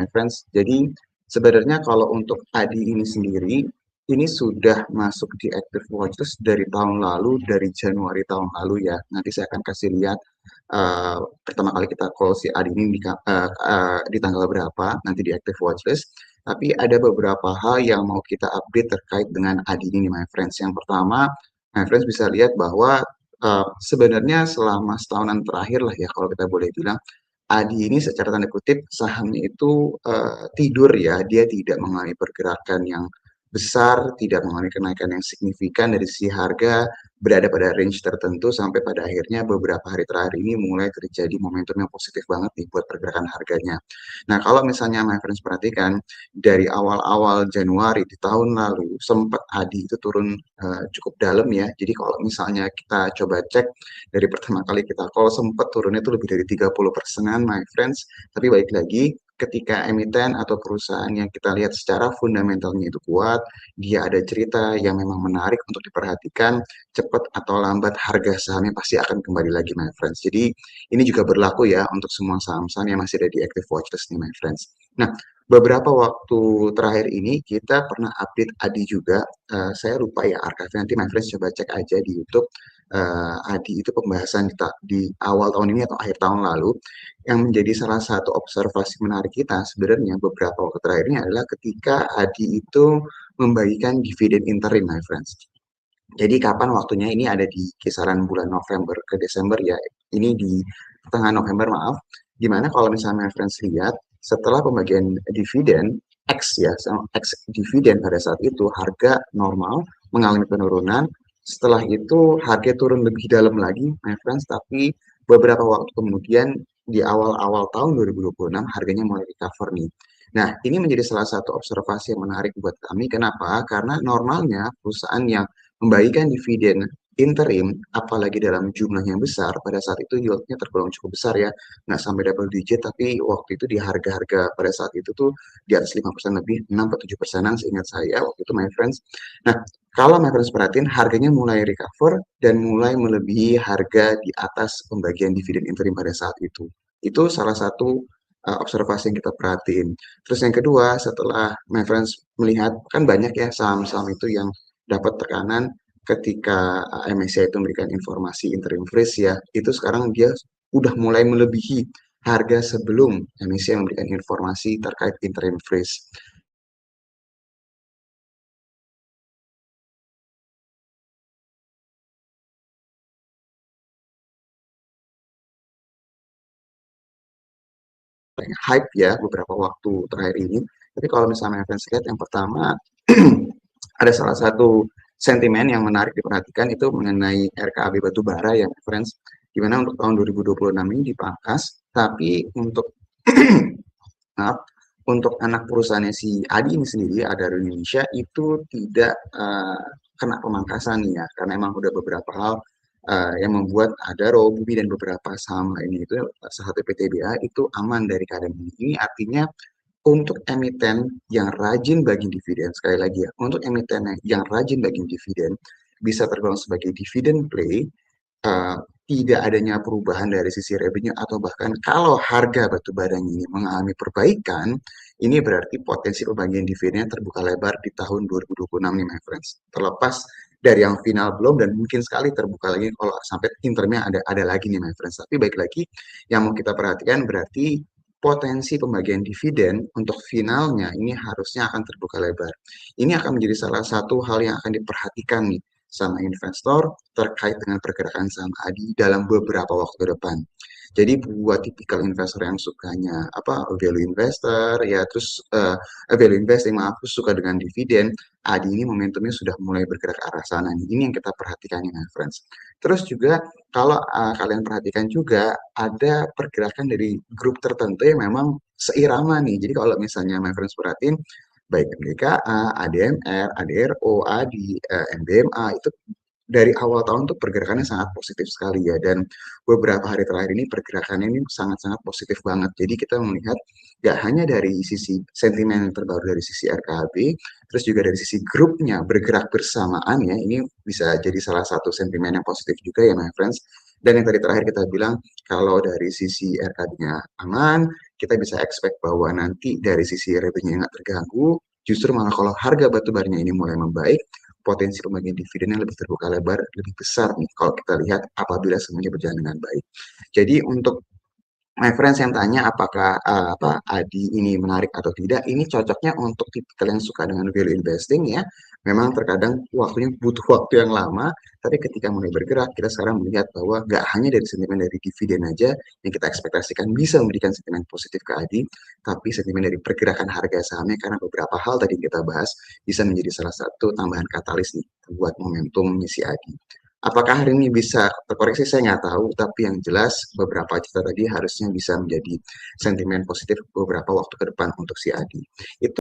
my friends. Jadi sebenarnya kalau untuk ADI ini sendiri, ini sudah masuk di active watchlist dari tahun lalu, dari Januari tahun lalu ya. Nanti saya akan kasih lihat pertama kali kita call si ADI ini di tanggal berapa, nanti di active watchlist. Tapi ada beberapa hal yang mau kita update terkait dengan ADI ini, my friends. Yang pertama, my friends bisa lihat bahwa sebenarnya selama setahunan terakhir lah ya, kalau kita boleh bilang, ADI ini secara tanda kutip sahamnya itu tidur ya, dia tidak mengalami pergerakan yang besar, tidak mengalami kenaikan yang signifikan dari sisi harga, berada pada range tertentu sampai pada akhirnya beberapa hari terakhir ini mulai terjadi momentum yang positif banget nih buat pergerakan harganya. Nah, kalau misalnya my friends perhatikan dari awal-awal Januari di tahun lalu sempat ADI itu turun cukup dalam ya. Jadi kalau misalnya kita coba cek dari pertama kali kita call sempat turunnya itu lebih dari 30%-an my friends. Tapi balik lagi ketika emiten atau perusahaan yang kita lihat secara fundamentalnya itu kuat, dia ada cerita yang memang menarik untuk diperhatikan, cepat atau lambat harga sahamnya pasti akan kembali lagi my friends. Jadi ini juga berlaku ya untuk semua saham-saham yang masih ada di active watchlist nih my friends. Nah, beberapa waktu terakhir ini kita pernah update ADI juga. Saya lupa ya archive nanti my friends coba cek aja di YouTube. ADI itu pembahasan di awal tahun ini atau akhir tahun lalu yang menjadi salah satu observasi menarik kita sebenarnya beberapa waktu terakhir ini adalah ketika ADI itu membagikan dividen interim my friends. Jadi kapan waktunya ini ada di kisaran bulan November ke Desember ya. Ini di pertengahan November maaf. Dimana kalau misalnya friends lihat setelah pembagian dividen X ya, X dividen pada saat itu harga normal mengalami penurunan. Setelah itu harga turun lebih dalam lagi, my friends. Tapi beberapa waktu kemudian di awal-awal tahun 2026 harganya mulai recover nih. Nah, ini menjadi salah satu observasi yang menarik buat kami. Kenapa? Karena normalnya perusahaan yang membagikan dividen interim, apalagi dalam jumlah yang besar, pada saat itu yieldnya tergolong cukup besar ya, nggak sampai double digit, tapi waktu itu di harga-harga pada saat itu tuh di atas 5% lebih, 6 atau 7%-an seingat saya waktu itu my friends. Nah, kalau my friends perhatiin, harganya mulai recover dan mulai melebihi harga di atas pembagian dividen interim pada saat itu. Itu salah satu observasi yang kita perhatiin. Terus yang kedua, setelah my friends melihat, kan banyak ya saham-saham itu yang dapat tekanan ketika MSCI itu memberikan informasi interim freeze ya, itu sekarang dia udah mulai melebihi harga sebelum MSCI memberikan informasi terkait interim freeze. Hype ya beberapa waktu terakhir ini. Tapi kalau misalnya fans lihat yang pertama ada salah satu sentimen yang menarik diperhatikan itu mengenai RKAB Batubara yang friends, di mana untuk tahun 2026 ini dipangkas, tapi untuk maaf, untuk anak perusahaannya si Adi ini sendiri, Adaro Indonesia, itu tidak kena pemangkasan ya, karena emang udah beberapa hal yang membuat Adaro, Bumi, dan beberapa saham lainnya itu, salah satu PTBA, itu aman dari keadaan ini. Ini artinya untuk emiten yang rajin bagi dividen, sekali lagi ya, untuk emiten yang rajin bagi dividen, bisa tergolong sebagai dividen play, uh, tidak adanya perubahan dari sisi revenue atau bahkan kalau harga batu barang ini mengalami perbaikan, ini berarti potensi pembagian dividennya terbuka lebar di tahun 2026 nih, my friends. Terlepas dari yang final belum dan mungkin sekali terbuka lagi kalau sampai interimnya ada lagi nih, my friends. Tapi baik lagi, yang mau kita perhatikan berarti potensi pembagian dividen untuk finalnya ini harusnya akan terbuka lebar. Ini akan menjadi salah satu hal yang akan diperhatikan nih sama investor terkait dengan pergerakan saham ADI dalam beberapa waktu ke depan. Jadi buat tipikal investor yang sukanya apa value investor ya terus value investing maaf suka dengan dividen, ADI ini momentumnya sudah mulai bergerak ke arah sana nih. Ini yang kita perhatikan ya friends. Terus juga kalau kalian perhatikan juga ada pergerakan dari grup tertentu yang memang seirama nih. Jadi kalau misalnya my friends perhatiin baik MDKA, ADMR, ADRO, ADI, MBMA itu dari awal tahun tuh pergerakannya sangat positif sekali ya dan beberapa hari terakhir ini pergerakannya ini sangat-sangat positif banget. Jadi kita melihat gak hanya dari sisi sentimen yang terbaru dari sisi RKB, terus juga dari sisi grupnya bergerak bersamaan ya, ini bisa jadi salah satu sentimen yang positif juga ya my friends. Dan yang tadi terakhir kita bilang kalau dari sisi RKB-nya aman, kita bisa expect bahwa nanti dari sisi revenue yang nggak terganggu, justru malah kalau harga batu baranya ini mulai membaik, potensi pembagian dividennya lebih terbuka lebar, lebih besar nih kalau kita lihat apabila semuanya berjalan dengan baik. Jadi untuk my friends yang tanya apakah Adi ini menarik atau tidak, ini cocoknya untuk tipikal yang suka dengan value investing ya. Memang terkadang waktunya butuh waktu yang lama, tapi ketika mulai bergerak, kita sekarang melihat bahwa nggak hanya dari sentimen dari dividen aja yang kita ekspektasikan bisa memberikan sentimen positif ke Adi, tapi sentimen dari pergerakan harga sahamnya karena beberapa hal tadi kita bahas bisa menjadi salah satu tambahan katalis nih buat momentum si Adi. Apakah hari ini bisa terkoreksi? Saya nggak tahu, tapi yang jelas beberapa cerita tadi harusnya bisa menjadi sentimen positif beberapa waktu ke depan untuk si Adi. Itu